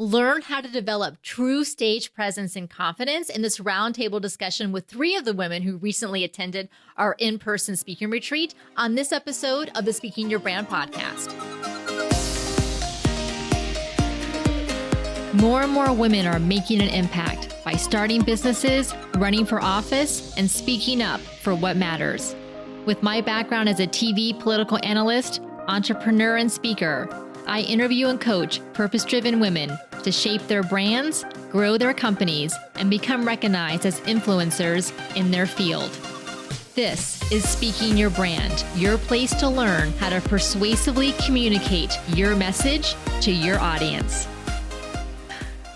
Learn how to develop true stage presence and confidence in this roundtable discussion with three of the women who recently attended our in-person speaking retreat on this episode of the Speaking Your Brand podcast. More and more women are making an impact by starting businesses, running for office, and speaking up for what matters. With my background as a TV political analyst, entrepreneur, and speaker, I interview and coach purpose-driven women to shape their brands, grow their companies, and become recognized as influencers in their field. This is Speaking Your Brand, your place to learn how to persuasively communicate your message to your audience.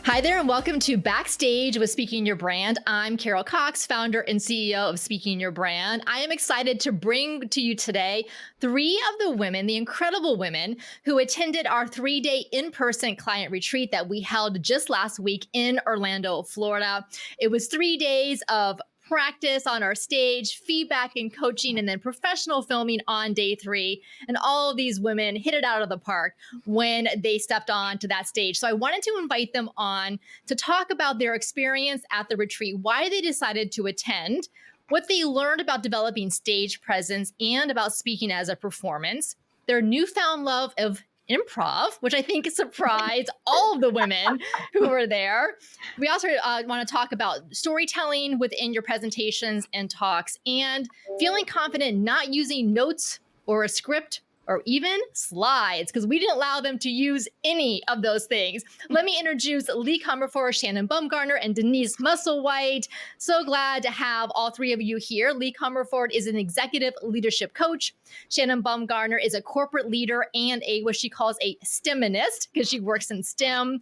Hi there, and welcome to Backstage with Speaking Your Brand. I'm Carol Cox, founder and CEO of Speaking Your Brand. I am excited to bring to you today three of the women, the incredible women who attended our 3-day in-person client retreat that we held just last week in Orlando, Florida. It was 3 days of practice on our stage, feedback and coaching, and then professional filming on day 3. And all of these women hit it out of the park when they stepped on to that stage. So I wanted to invite them on to talk about their experience at the retreat, why they decided to attend, what they learned about developing stage presence and about speaking as a performance, their newfound love of improv, which I think surprised all of the women who were there. We also want to talk about storytelling within your presentations and talks, and feeling confident not using notes or a script or even slides, because we didn't allow them to use any of those things. Let me introduce Lei Comerford, Shannon Bumgarner, and Denise Musselwhite. So glad to have all three of you here. Lei Comerford is an executive leadership coach. Shannon Bumgarner is a corporate leader and what she calls a STEMinist, because she works in STEM,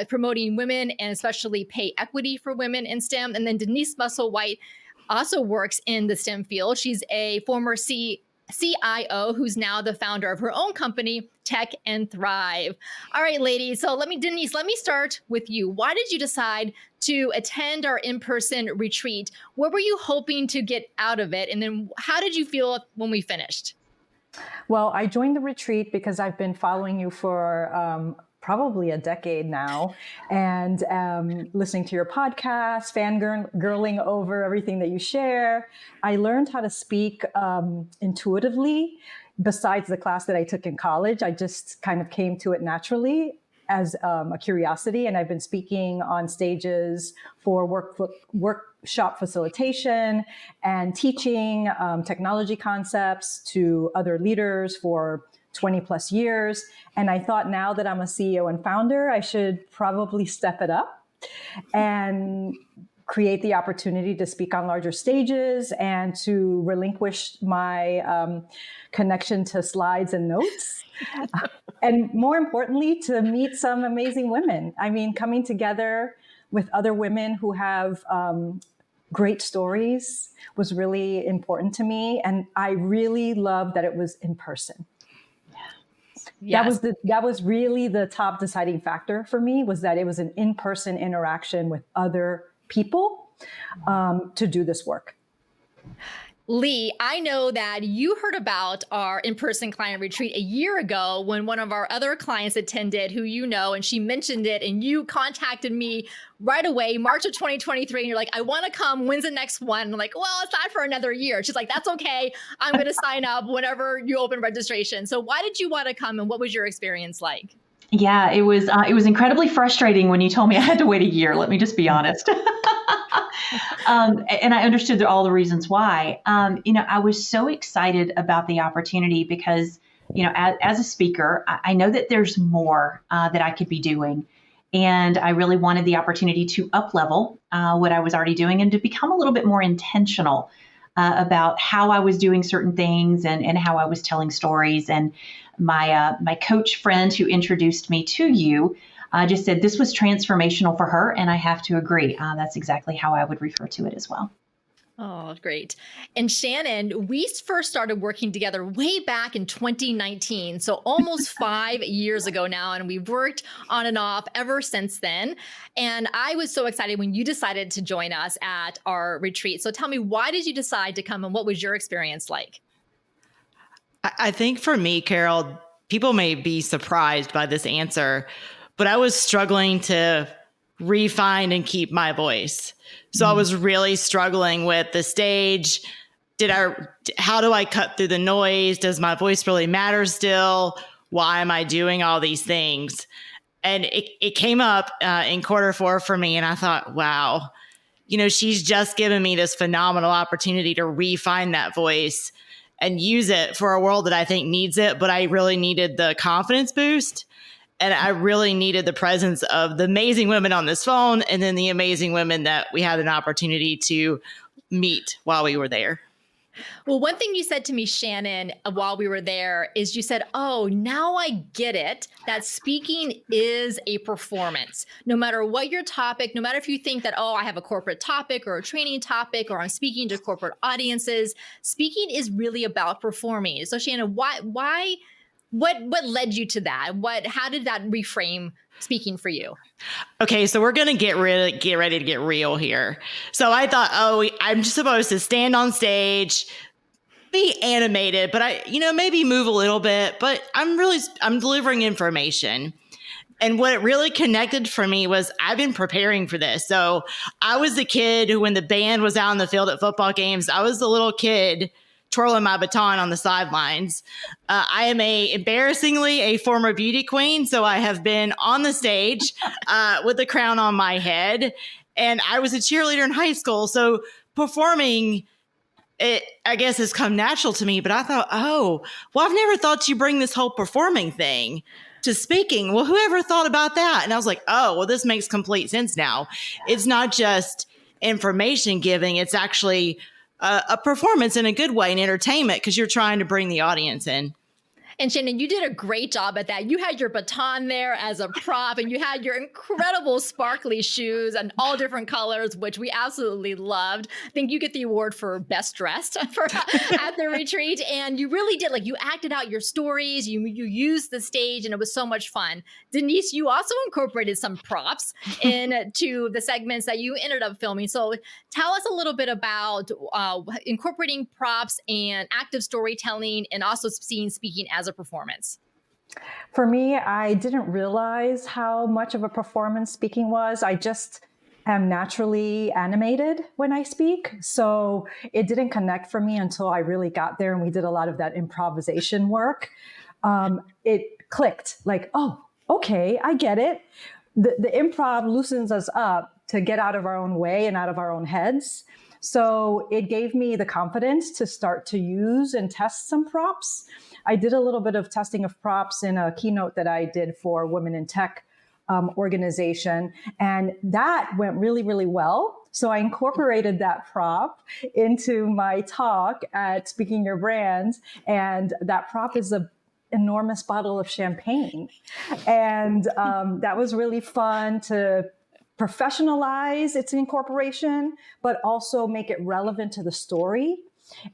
promoting women and especially pay equity for women in STEM. And then Denise Musselwhite also works in the STEM field. She's a former CIO who's now the founder of her own company, Tech and Thrive. All right, ladies. So Denise, let me start with you. Why did you decide to attend our in-person retreat? What were you hoping to get out of it? And then how did you feel when we finished? Well, I joined the retreat because I've been following you for probably a decade now, and listening to your podcast, fangirling over everything that you share. I learned how to speak intuitively. Besides the class that I took in college, I just kind of came to it naturally as a curiosity, and I've been speaking on stages for workshop facilitation and teaching technology concepts to other leaders for 20 plus years. And I thought, now that I'm a CEO and founder, I should probably step it up and create the opportunity to speak on larger stages and to relinquish my connection to slides and notes. And more importantly, to meet some amazing women. I mean, coming together with other women who have great stories was really important to me. And I really loved that it was in person. Yes. That was really the top deciding factor for me, was that it was an in-person interaction with other people to do this work. Lei, I know that you heard about our in-person client retreat a year ago when one of our other clients attended, who you know, and she mentioned it, and you contacted me right away, March of 2023, and you're like, I want to come. When's the next one? I'm like, well, it's not for another year. She's like, that's okay. I'm going to sign up whenever you open registration. So why did you want to come, and what was your experience like? Yeah, it was incredibly frustrating when you told me I had to wait a year. Let me just be honest. And I understood all the reasons why. I was so excited about the opportunity because, as a speaker, I know that there's more that I could be doing. And I really wanted the opportunity to up-level what I was already doing and to become a little bit more intentional about how I was doing certain things and how I was telling stories. And my coach friend who introduced me to you just said this was transformational for her, and I have to agree. That's exactly how I would refer to it as well. Oh, great. And Shannon, we first started working together way back in 2019, so almost 5 years ago now, and we've worked on and off ever since then. And I was so excited when you decided to join us at our retreat. So tell me, why did you decide to come, and what was your experience like? I think for me, Carol, people may be surprised by this answer, but I was struggling to refine and keep my voice. So I was really struggling with the stage. How do I cut through the noise? Does my voice really matter still? Why am I doing all these things? And it came up in Q4 for me. And I thought, wow, she's just given me this phenomenal opportunity to refine that voice and use it for a world that I think needs it. But I really needed the confidence boost. And I really needed the presence of the amazing women on this phone and then the amazing women that we had an opportunity to meet while we were there. Well, one thing you said to me, Shannon, while we were there is you said, oh, now I get it, that speaking is a performance. No matter what your topic, no matter if you think that, oh, I have a corporate topic or a training topic or I'm speaking to corporate audiences, speaking is really about performing. So Shannon, what led you to that? How did that reframe speaking for you? Okay, so we're going to get ready to get real here. So I thought, I'm just supposed to stand on stage, be animated, but maybe move a little bit, but I'm delivering information. And what really connected for me was I've been preparing for this. So I was the kid who, when the band was out on the field at football games, I was the little kid twirling my baton on the sidelines. I am embarrassingly a former beauty queen. So I have been on the stage with a crown on my head. And I was a cheerleader in high school. So performing, it, I guess, has come natural to me. But I thought, I've never thought you bring this whole performing thing to speaking. Well, whoever thought about that? And I was like, this makes complete sense now. It's not just information giving. It's actually a performance in a good way, and entertainment, because you're trying to bring the audience in. And Shannon, you did a great job at that. You had your baton there as a prop, and you had your incredible sparkly shoes and all different colors, which we absolutely loved. I think you get the award for best dressed at the retreat. And you really did, you acted out your stories, you used the stage, and it was so much fun. Denise, you also incorporated some props into the segments that you ended up filming. So tell us a little bit about incorporating props and active storytelling, and also seeing speaking as a performance. For me, I didn't realize how much of a performance speaking was. I just am naturally animated when I speak. So it didn't connect for me until I really got there and we did a lot of that improvisation work. It clicked okay, I get it. The improv loosens us up to get out of our own way and out of our own heads. So it gave me the confidence to start to use and test some props. I did a little bit of testing of props in a keynote that I did for Women in Tech organization, and that went really, really well. So I incorporated that prop into my talk at Speaking Your Brand, and that prop is an enormous bottle of champagne. And that was really fun to professionalize its incorporation, but also make it relevant to the story.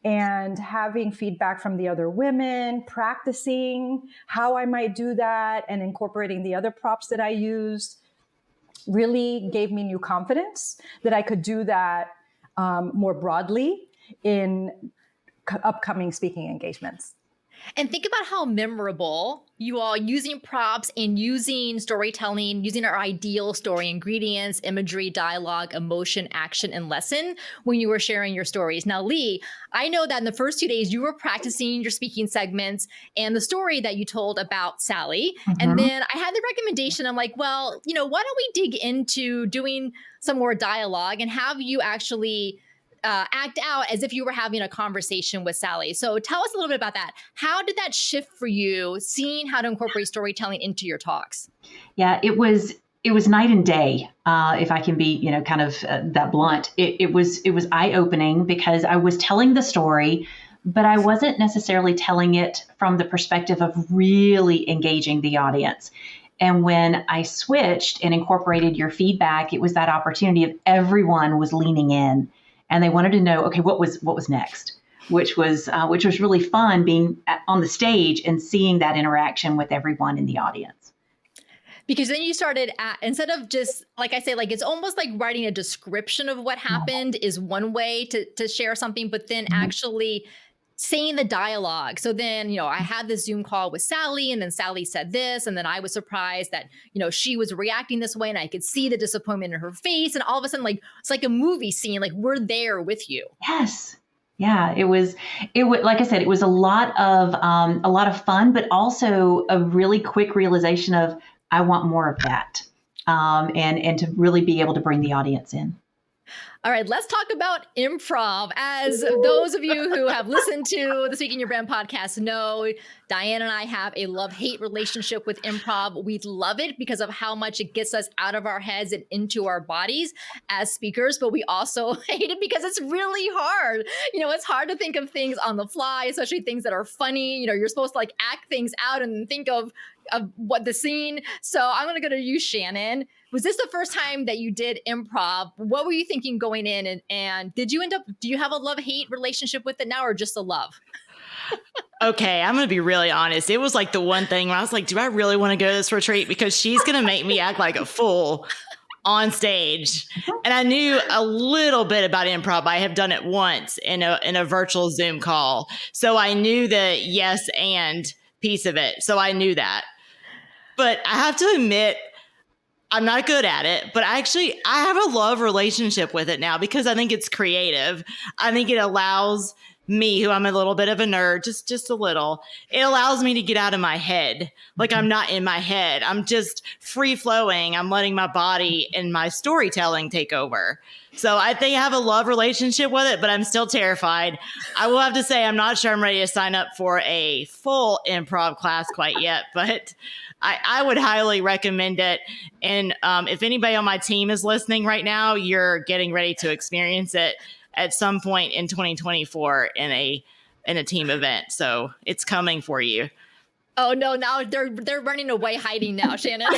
And having feedback from the other women, practicing how I might do that, and incorporating the other props that I used really gave me new confidence that I could do that more broadly in upcoming speaking engagements. And think about how memorable you all using props and using storytelling, using our I.D.E.A.L story ingredients, imagery, dialogue, emotion, action, and lesson when you were sharing your stories. Now, Lei, I know that in the first 2 days you were practicing your speaking segments and the story that you told about Sally. Mm-hmm. And then I had the recommendation. I'm like, well, why don't we dig into doing some more dialogue and have you actually act out as if you were having a conversation with Sally. So tell us a little bit about that. How did that shift for you, seeing how to incorporate storytelling into your talks? Yeah, it was night and day. If I can be, kind of that blunt. It was eye-opening because I was telling the story, but I wasn't necessarily telling it from the perspective of really engaging the audience. And when I switched and incorporated your feedback, it was that opportunity of everyone was leaning in. And they wanted to know, okay, what was next, which was really fun being on the stage and seeing that interaction with everyone in the audience. Because then you started instead of just, like I say, it's almost like writing a description of what happened is one way to share something, but then actually saying the dialogue. So then, I had this Zoom call with Sally, and then Sally said this, and then I was surprised that, she was reacting this way, and I could see the disappointment in her face. And all of a sudden, like, it's like a movie scene, like we're there with you. Yes. Yeah, it was, like I said, it was a lot of fun, but also a really quick realization of, I want more of that. And to really be able to bring the audience in. All right, let's talk about improv. As those of you who have listened to the Speaking Your Brand podcast know, Diane and I have a love-hate relationship with improv. We love it because of how much it gets us out of our heads and into our bodies as speakers, but we also hate it because it's really hard. It's hard to think of things on the fly, especially things that are funny. You're supposed to like act things out and think of what the scene. So I'm going to go to you, Shannon. Was this the first time that you did improv? What were you thinking going in? And do you have a love-hate relationship with it now, or just a love? Okay, I'm going to be really honest. It was like the one thing where I was like, do I really want to go to this retreat? Because she's going to make me act like a fool on stage. And I knew a little bit about improv. I have done it once in a virtual Zoom call. So I knew the yes and piece of it. So I knew that. But I have to admit, I'm not good at it, but I have a love relationship with it now because I think it's creative. I think it allows me, who I'm a little bit of a nerd, just a little, it allows me to get out of my head. Like I'm not in my head. I'm just free flowing. I'm letting my body and my storytelling take over. So I think I have a love relationship with it, but I'm still terrified. I will have to say, I'm not sure I'm ready to sign up for a full improv class quite yet, but I would highly recommend it. And if anybody on my team is listening right now, you're getting ready to experience it at some point in 2024 in a team event. So it's coming for you. Oh no, now they're running away, hiding now, Shannon.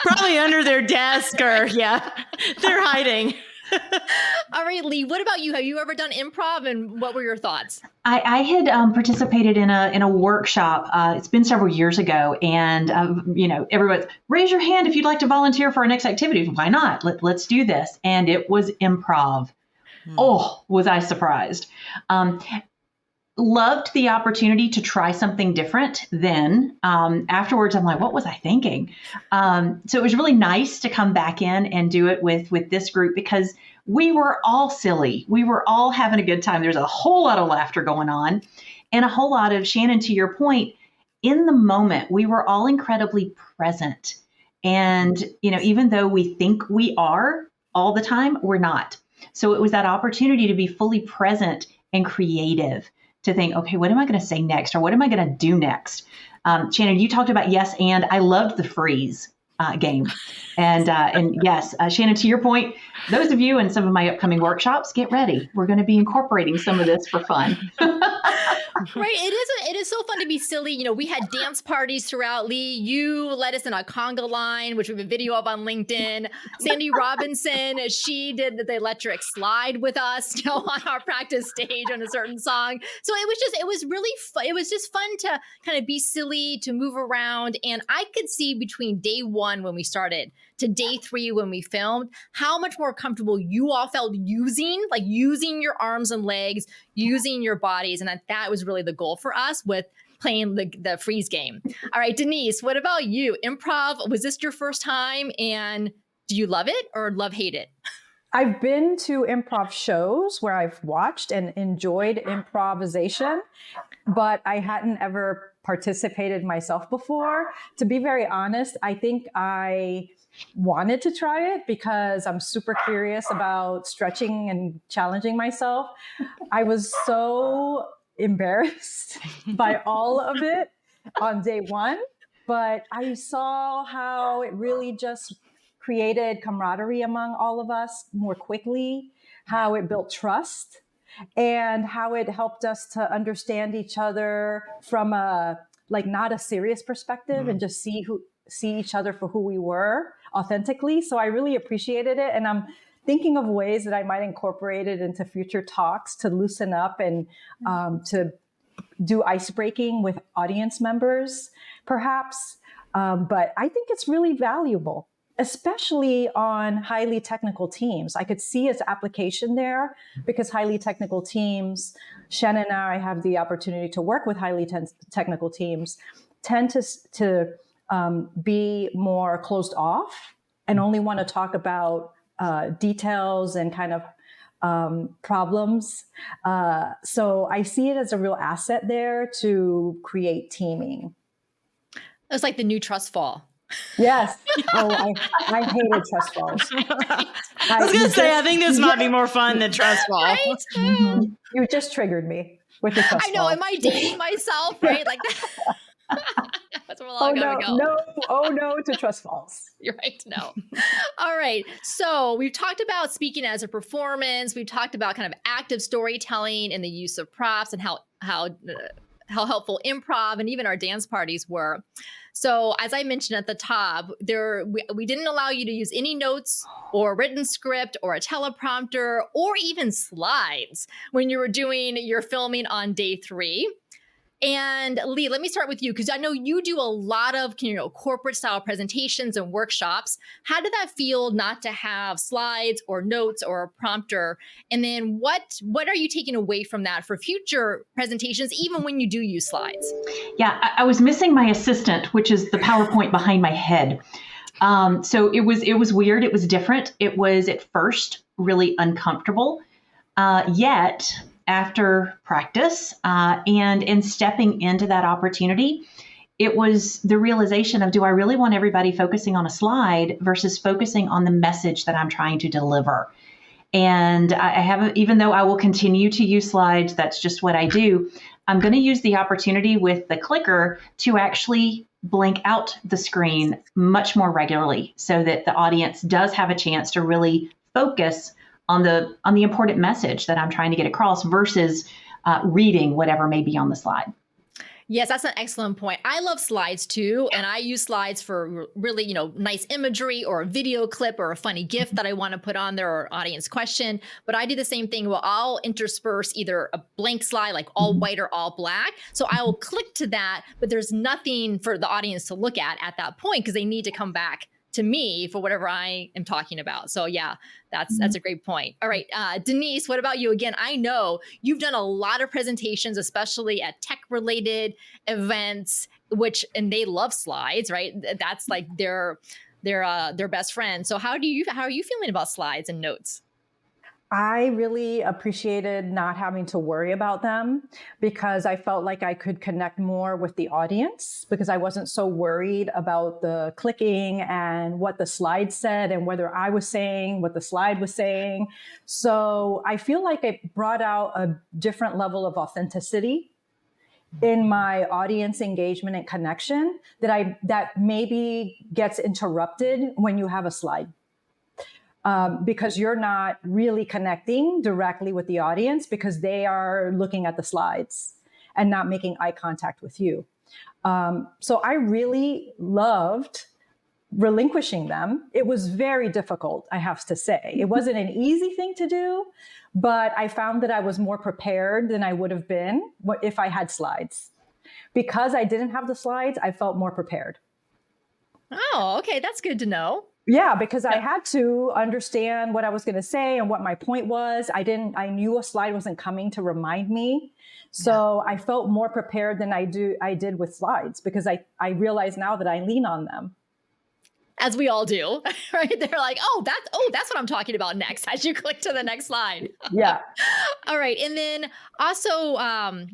Probably under their desk or they're hiding. All right, Lei, what about you? Have you ever done improv, and what were your thoughts? I had participated in a workshop. It's been several years ago, and everyone's raise your hand if you'd like to volunteer for our next activity. Why not? Let's do this. And it was improv. Oh, was I surprised? Loved the opportunity to try something different. Then afterwards, I'm like, what was I thinking? So it was really nice to come back in and do it with this group because we were all silly. We were all having a good time. There's a whole lot of laughter going on and a whole lot of, Shannon, to your point, in the moment, we were all incredibly present. And, even though we think we are all the time, we're not. So it was that opportunity to be fully present and creative, to think, okay, what am I going to say next? Or what am I going to do next? Shannon, you talked about yes, and I loved the freeze game. And yes, Shannon, to your point, those of you in some of my upcoming workshops, get ready. We're going to be incorporating some of this for fun. Right. It is so fun to be silly. We had dance parties throughout. Lei, you led us in a conga line, which we have a video of on LinkedIn. Sandy Robinson, she did the electric slide with us, on our practice stage on a certain song. So it was really fun. It was just fun to kind of be silly, to move around. And I could see between day one when we started to day 3 when we filmed, how much more comfortable you all felt using your arms and legs, using your bodies. And that was really the goal for us with playing the freeze game. All right, Denise, what about you? Improv, was this your first time? And do you love it or hate it? I've been to improv shows where I've watched and enjoyed improvisation, but I hadn't ever participated myself before. To be very honest, I think I wanted to try it because I'm super curious about stretching and challenging myself. I was so embarrassed by all of it on day one, but I saw how it really just created camaraderie among all of us more quickly, how it built trust, and how it helped us to understand each other from a not a serious perspective and just see each other for who we were authentically. So I really appreciated it. And I'm thinking of ways that I might incorporate it into future talks to loosen up and to do ice breaking with audience members, perhaps. But I think it's really valuable, especially on highly technical teams. I could see its application there because highly technical teams Shannon and I have the opportunity to work with highly technical teams, tend to be more closed off and only want to talk about details and kind of problems. So I see it as a real asset there to create teaming. It's like the new trust fall. Yes. Oh, I hated trust falls. I was going to say, I think this might be more fun than trust fall. Right? Mm-hmm. You just triggered me with the trust fall. I know. Am I dating myself? Right? Like that's where we're all going to go. Oh no to trust falls. You're right. No. All right. So we've talked about speaking as a performance. We've talked about kind of active storytelling and the use of props and how helpful improv and even our dance parties were. So as I mentioned at the top, we didn't allow you to use any notes or written script or a teleprompter or even slides when you were doing your filming on day 3. And Lei, let me start with you because I know you do a lot of corporate style presentations and workshops. How did that feel not to have slides or notes or a prompter? And then what are you taking away from that for future presentations, even when you do use slides? Yeah, I was missing my assistant, which is the PowerPoint behind my head. So it was weird. It was different. It was at first really uncomfortable. Yet after practice and stepping into that opportunity, it was the realization of, do I really want everybody focusing on a slide versus focusing on the message that I'm trying to deliver? And I haven't, even though I will continue to use slides, that's just what I do. I'm going to use the opportunity with the clicker to actually blank out the screen much more regularly so that the audience does have a chance to really focus on the important message that I'm trying to get across versus reading whatever may be on the slide. Yes, that's an excellent point. I love slides too. And I use slides for really, nice imagery or a video clip or a funny GIF that I want to put on there or audience question. But I do the same thing. Well, I'll intersperse either a blank slide, like all white or all black. So I will click to that, but there's nothing for the audience to look at that point because they need to come back to me for whatever I am talking about. So yeah, that's a great point. All right, Denise, what about you? Again, I know you've done a lot of presentations, especially at tech-related events, and they love slides, right? That's like their best friend. So how are you feeling about slides and notes? I really appreciated not having to worry about them because I felt like I could connect more with the audience because I wasn't so worried about the clicking and what the slide said and whether I was saying what the slide was saying. So I feel like it brought out a different level of authenticity in my audience engagement and connection that maybe gets interrupted when you have a slide. Because you're not really connecting directly with the audience because they are looking at the slides and not making eye contact with you. So I really loved relinquishing them. It was very difficult, I have to say. It wasn't an easy thing to do, but I found that I was more prepared than I would have been if I had slides. Because I didn't have the slides, I felt more prepared. Oh, okay. That's good to know. Yeah, because I had to understand what I was going to say and what my point was. I knew a slide wasn't coming to remind me. So I felt more prepared than I did with slides because I realize now that I lean on them. As we all do, right? They're like, that's what I'm talking about next as you click to the next slide. Yeah. All right. And then also,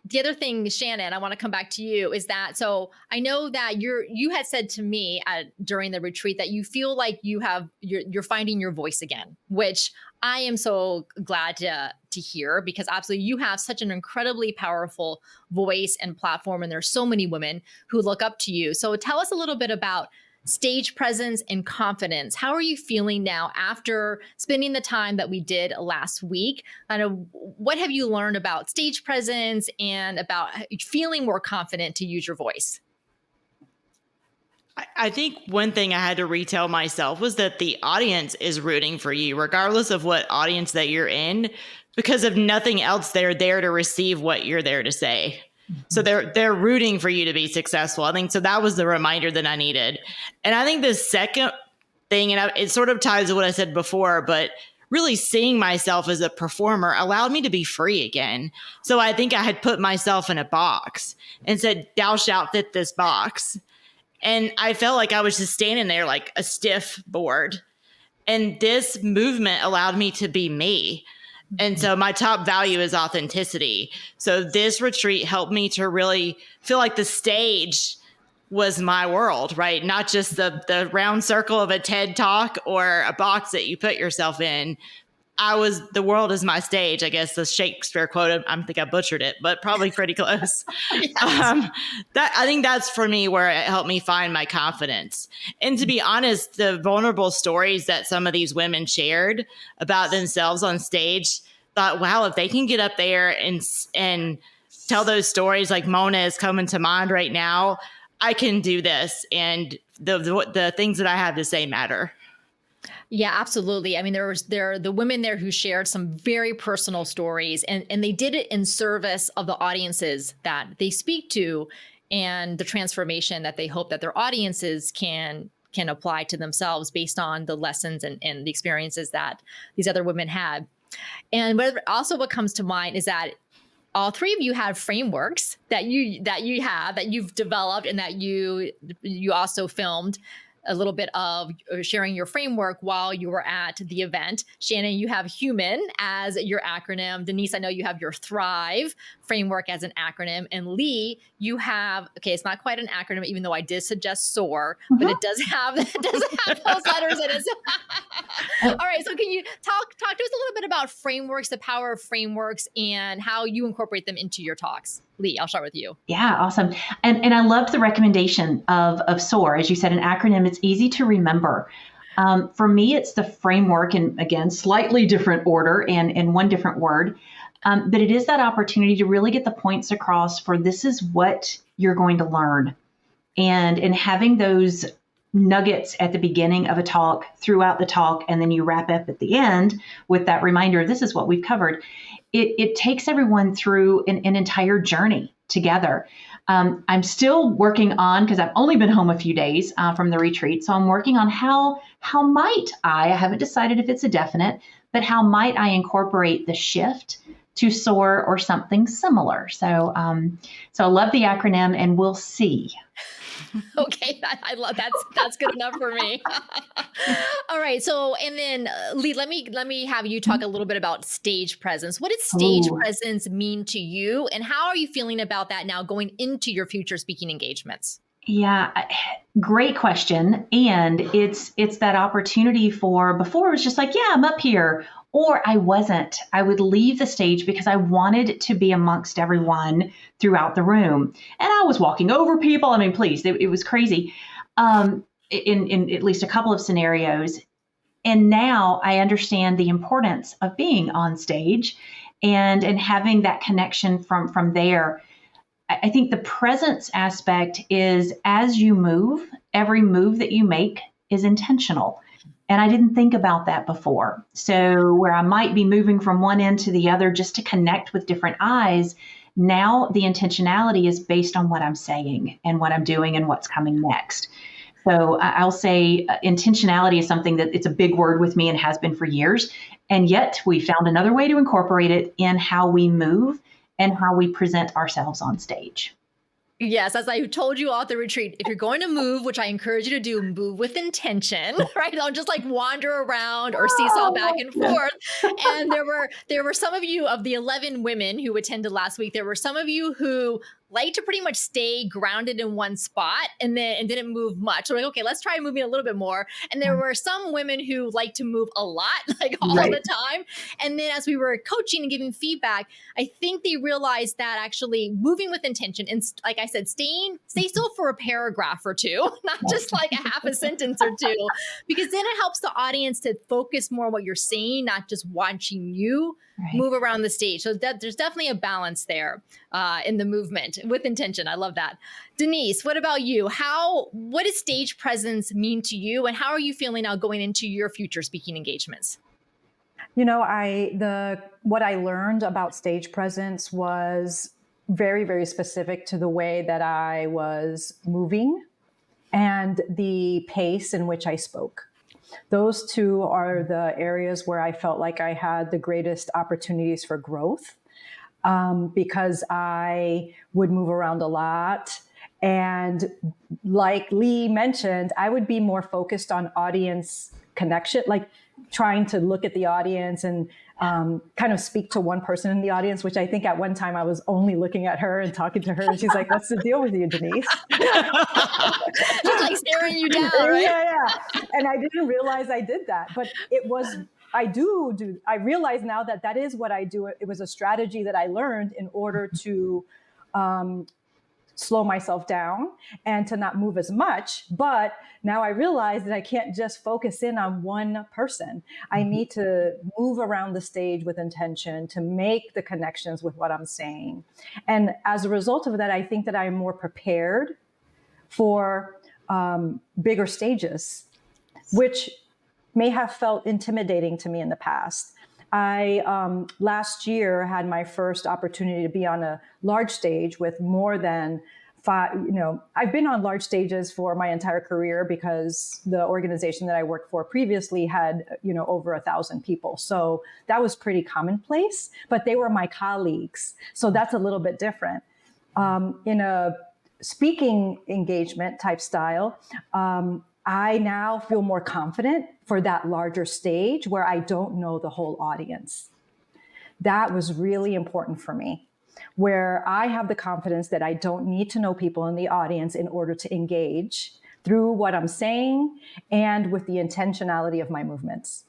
the other thing, Shannon, I want to come back to you is that, so I know that you had said to me during the retreat that you feel like you're finding your voice again, which I am so glad to hear because absolutely you have such an incredibly powerful voice and platform. And there's so many women who look up to you. So tell us a little bit about stage presence and confidence. How are you feeling now after spending the time that we did last week? What have you learned about stage presence and about feeling more confident to use your voice? I think one thing I had to retell myself was that the audience is rooting for you, regardless of what audience that you're in, because if nothing else, they're there to receive what you're there to say. So they're rooting for you to be successful. I think so. That was the reminder that I needed. And I think the second thing, and it sort of ties to what I said before, but really seeing myself as a performer allowed me to be free again. So I think I had put myself in a box and said, thou shalt fit this box. And I felt like I was just standing there like a stiff board. And this movement allowed me to be me. And so my top value is authenticity. So this retreat helped me to really feel like the stage was my world, right? Not just the round circle of a TED talk or a box that you put yourself in. The world is my stage, I guess the Shakespeare quote. I think I butchered it, but probably pretty close. Yes. I think that's for me where it helped me find my confidence. And to be honest, the vulnerable stories that some of these women shared about themselves on stage, thought, wow, if they can get up there and tell those stories, like Mona is coming to mind right now, I can do this. And the things that I have to say matter. Yeah, absolutely. I mean, there are the women there who shared some very personal stories, and they did it in service of the audiences that they speak to and the transformation that they hope that their audiences can apply to themselves based on the lessons and the experiences that these other women had. And what comes to mind is that all three of you have frameworks that you've developed and that you also filmed a little bit of sharing your framework while you were at the event. Shannon, you have HUMAN as your acronym. Denise, I know you have your THRIVE framework as an acronym. And Lei, you have, it's not quite an acronym, even though I did suggest SOAR, but it does have those letters in it. All right, so can you talk to us a little bit about frameworks, the power of frameworks, and how you incorporate them into your talks? Lei, I'll start with you. Yeah, awesome. And I loved the recommendation of SOAR. As you said, an acronym, it's easy to remember. For me, it's the framework, and again, slightly different order and one different word. But it is that opportunity to really get the points across for this is what you're going to learn. And having those nuggets at the beginning of a talk, throughout the talk, and then you wrap up at the end with that reminder, this is what we've covered. It takes everyone through an entire journey together. I'm still working on, because I've only been home a few days from the retreat, so I'm working on how might I haven't decided if it's a definite, but how might I incorporate the shift to SOAR or something similar. So I love the acronym, and we'll see. Okay, I love that's good enough for me. All right, so and then Lei, let me have you talk a little bit about stage presence. What does stage presence mean to you, and how are you feeling about that now going into your future speaking engagements? Yeah, great question. And it's that opportunity for, before it was just like, yeah, I'm up here, or I wasn't. I would leave the stage because I wanted to be amongst everyone throughout the room. And I was walking over people. I mean, please, it was crazy in at least a couple of scenarios. And now I understand the importance of being on stage and having that connection from there. I think the presence aspect is, as you move, every move that you make is intentional. And I didn't think about that before. So where I might be moving from one end to the other just to connect with different eyes, now the intentionality is based on what I'm saying and what I'm doing and what's coming next. So I'll say intentionality is something that it's a big word with me and has been for years. And yet we found another way to incorporate it in how we move and how we present ourselves on stage. Yes, as I told you all at the retreat, if you're going to move, which I encourage you to do, move with intention, right? Don't just like wander around or seesaw back and forth. And there were some of you, of the 11 women who attended last week, there were some of you who like to pretty much stay grounded in one spot and didn't move much. So like, okay, let's try moving a little bit more. And there were some women who like to move a lot, like all the time. And then as we were coaching and giving feedback, I think they realized that actually moving with intention, and like I said, stay still for a paragraph or two, not just like a half a sentence or two, because then it helps the audience to focus more on what you're saying, not just watching you move around the stage. So there's definitely a balance there in the movement with intention. I love that. Denise, what about you? What does stage presence mean to you, and how are you feeling now going into your future speaking engagements? You know, what I learned about stage presence was very, very specific to the way that I was moving and the pace in which I spoke. Those two are the areas where I felt like I had the greatest opportunities for growth, because I would move around a lot. And like Lei mentioned, I would be more focused on audience connection, like trying to look at the audience and kind of speak to one person in the audience, which I think at one time I was only looking at her and talking to her. And she's like, "What's the deal with you, Denise?" Just like staring you down, right? Yeah. And I didn't realize I did that, but I realize now that is what I do. It was a strategy that I learned in order to slow myself down and to not move as much. But now I realize that I can't just focus in on one person. I need to move around the stage with intention to make the connections with what I'm saying. And as a result of that, I think that I'm more prepared for bigger stages, which may have felt intimidating to me in the past. I last year had my first opportunity to be on a large stage with more than 5. I've been on large stages for my entire career because the organization that I worked for previously had, over 1,000 people. So that was pretty commonplace, but they were my colleagues. So that's a little bit different. In a speaking engagement type style, I now feel more confident for that larger stage where I don't know the whole audience. That was really important for me, where I have the confidence that I don't need to know people in the audience in order to engage through what I'm saying and with the intentionality of my movements.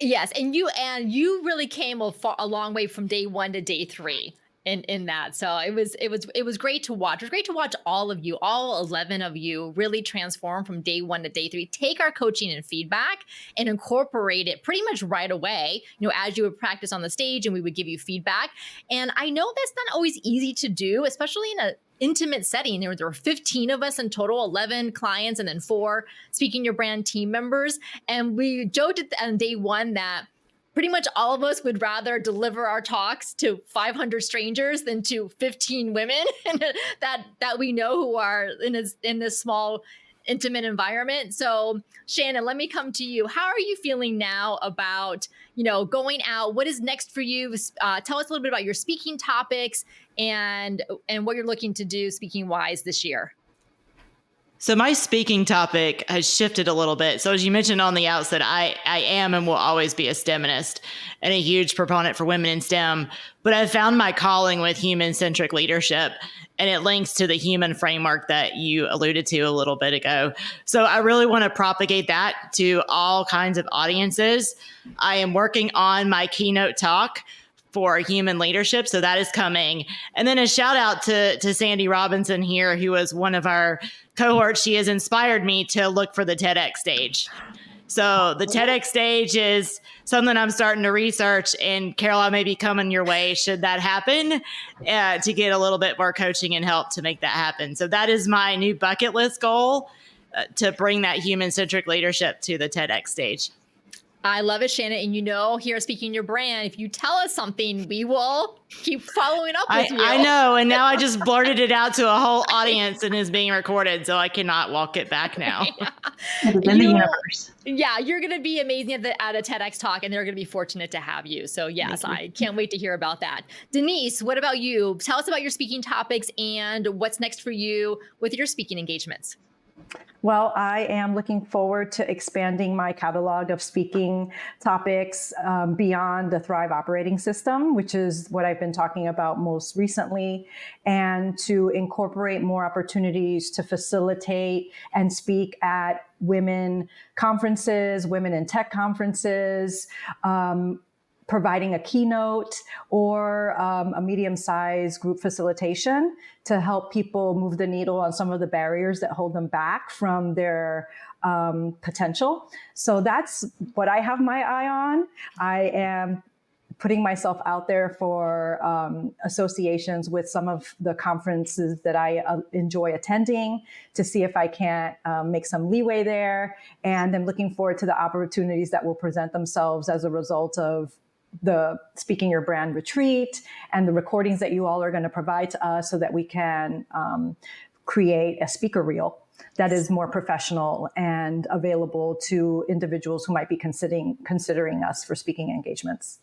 Yes, and you really came a long way from day 1 to day 3. In that. So it was great to watch. It was great to watch all of you, all 11 of you really transform from day 1 to day 3, take our coaching and feedback and incorporate it pretty much right away, as you would practice on the stage and we would give you feedback. And I know that's not always easy to do, especially in an intimate setting. There were 15 of us in total, 11 clients, and then 4 Speaking Your Brand team members. And we joked on day 1 that pretty much all of us would rather deliver our talks to 500 strangers than to 15 women that we know who are in this small, intimate environment. So Shannon, let me come to you. How are you feeling now about, going out? What is next for you? Tell us a little bit about your speaking topics and what you're looking to do speaking wise this year. So my speaking topic has shifted a little bit. So as you mentioned on the outset, I am and will always be a STEMinist and a huge proponent for women in STEM. But I've found my calling with human-centric leadership, and it links to the human framework that you alluded to a little bit ago. So I really want to propagate that to all kinds of audiences. I am working on my keynote talk for human leadership. So that is coming. And then a shout out to Sandy Robinson here, who was one of our cohorts. She has inspired me to look for the TEDx stage. So the TEDx stage is something I'm starting to research, and Carol, I may be coming your way should that happen, to get a little bit more coaching and help to make that happen. So that is my new bucket list goal, to bring that human-centric leadership to the TEDx stage. I love it, Shannon. And here Speaking Your Brand, if you tell us something, we will keep following up with you. I know. And now I just blurted it out to a whole audience and is being recorded, so I cannot walk it back now. Yeah. It is in the universe. Yeah, you're going to be amazing at a TEDx talk, and they're going to be fortunate to have you. So yes, I can't wait to hear about that. Denise, what about you? Tell us about your speaking topics and what's next for you with your speaking engagements. Well, I am looking forward to expanding my catalog of speaking topics beyond the Thrive operating system, which is what I've been talking about most recently, and to incorporate more opportunities to facilitate and speak at women conferences, women in tech conferences, providing a keynote or a medium-sized group facilitation to help people move the needle on some of the barriers that hold them back from their potential. So that's what I have my eye on. I am putting myself out there for associations with some of the conferences that I enjoy attending to see if I can't make some leeway there. And I'm looking forward to the opportunities that will present themselves as a result of the Speaking Your Brand retreat and the recordings that you all are going to provide to us so that we can create a speaker reel that is more professional and available to individuals who might be considering us for speaking engagements.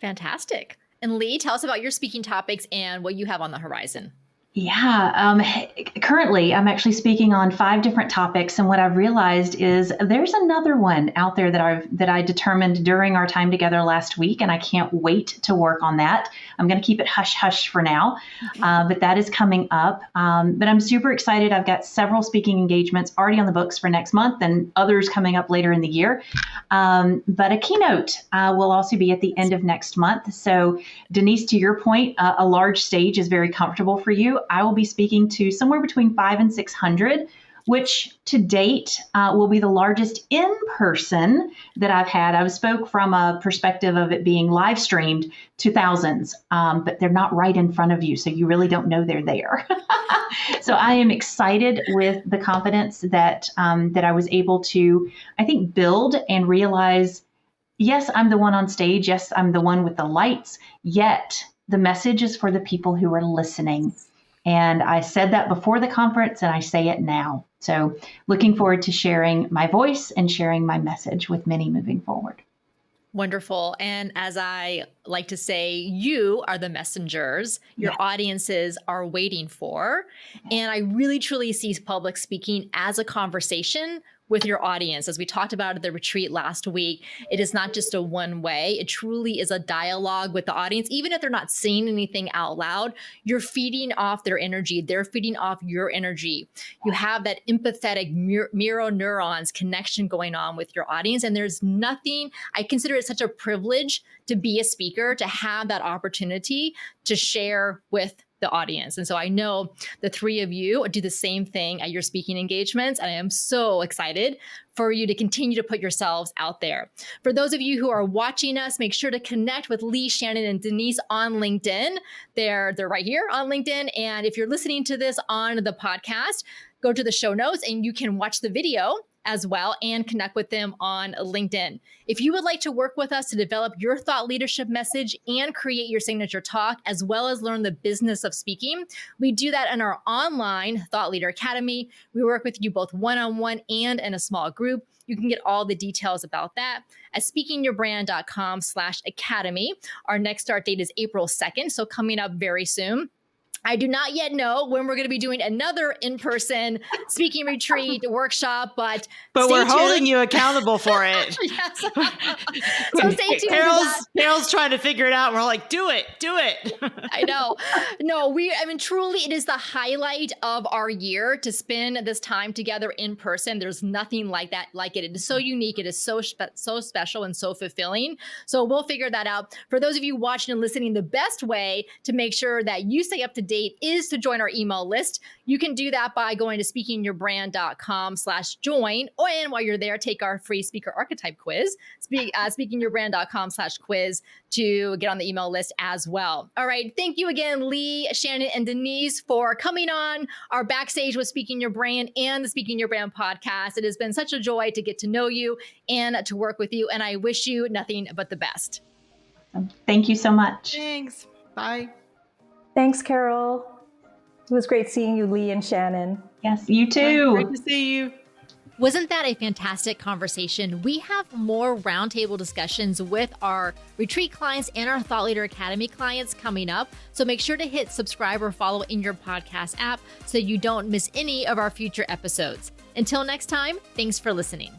Fantastic. And Lei, tell us about your speaking topics and what you have on the horizon. Yeah, currently I'm actually speaking on 5 different topics, and what I've realized is there's another one out there that I determined during our time together last week, and I can't wait to work on that. I'm going to keep it hush hush for now, but that is coming up. But I'm super excited. I've got several speaking engagements already on the books for next month, and others coming up later in the year. But a keynote will also be at the end of next month. So, Denise, to your point, a large stage is very comfortable for you. I will be speaking to somewhere between 500 and 600, which to date will be the largest in person that I've had. I spoke from a perspective of it being live streamed to thousands, but they're not right in front of you, so you really don't know they're there. So I am excited with the confidence that that I was able to, I think, build and realize, yes, I'm the one on stage. Yes, I'm the one with the lights. Yet the message is for the people who are listening. And I said that before the conference, and I say it now. So looking forward to sharing my voice and sharing my message with many moving forward. Wonderful. And as I like to say, you are the messengers your audiences are waiting for. And I really, truly see public speaking as a conversation with your audience. As we talked about at the retreat last week, it is not just a one way. It truly is a dialogue with the audience. Even if they're not saying anything out loud, you're feeding off their energy. They're feeding off your energy. You have that empathetic mirror neurons connection going on with your audience. And there's nothing, I consider it such a privilege to be a speaker, to have that opportunity to share with the audience. And so I know the 3 of you do the same thing at your speaking engagements. And I am so excited for you to continue to put yourselves out there. For those of you who are watching us, make sure to connect with Lei, Shannon, and Denise on LinkedIn. They're right here on LinkedIn. And if you're listening to this on the podcast, go to the show notes and you can watch the video as well and connect with them on LinkedIn. If you would like to work with us to develop your thought leadership message and create your signature talk, as well as learn the business of speaking, we do that in our online Thought Leader Academy. We work with you both one-on-one and in a small group. You can get all the details about that at speakingyourbrand.com/academy. Our next start date is April 2nd, so coming up very soon. I do not yet know when we're going to be doing another in-person speaking retreat workshop, but we're holding you accountable for it. Yes. So stay tuned. Carol's trying to figure it out. And we're like, do it. I know. No, truly, it is the highlight of our year to spend this time together in person. There's nothing like it. It is so unique. It is so special and so fulfilling. So we'll figure that out. For those of you watching and listening, the best way to make sure that you stay up to date is to join our email list. You can do that by going to speakingyourbrand.com/join. And while you're there, take our free speaker archetype quiz, speakingyourbrand.com/quiz to get on the email list as well. All right. Thank you again, Lei, Shannon, and Denise for coming on our Backstage with Speaking Your Brand and the Speaking Your Brand podcast. It has been such a joy to get to know you and to work with you. And I wish you nothing but the best. Thank you so much. Thanks. Bye. Thanks, Carol. It was great seeing you, Lei and Shannon. Yes, you too. Great to see you. Wasn't that a fantastic conversation? We have more roundtable discussions with our retreat clients and our Thought Leader Academy clients coming up. So make sure to hit subscribe or follow in your podcast app so you don't miss any of our future episodes. Until next time, thanks for listening.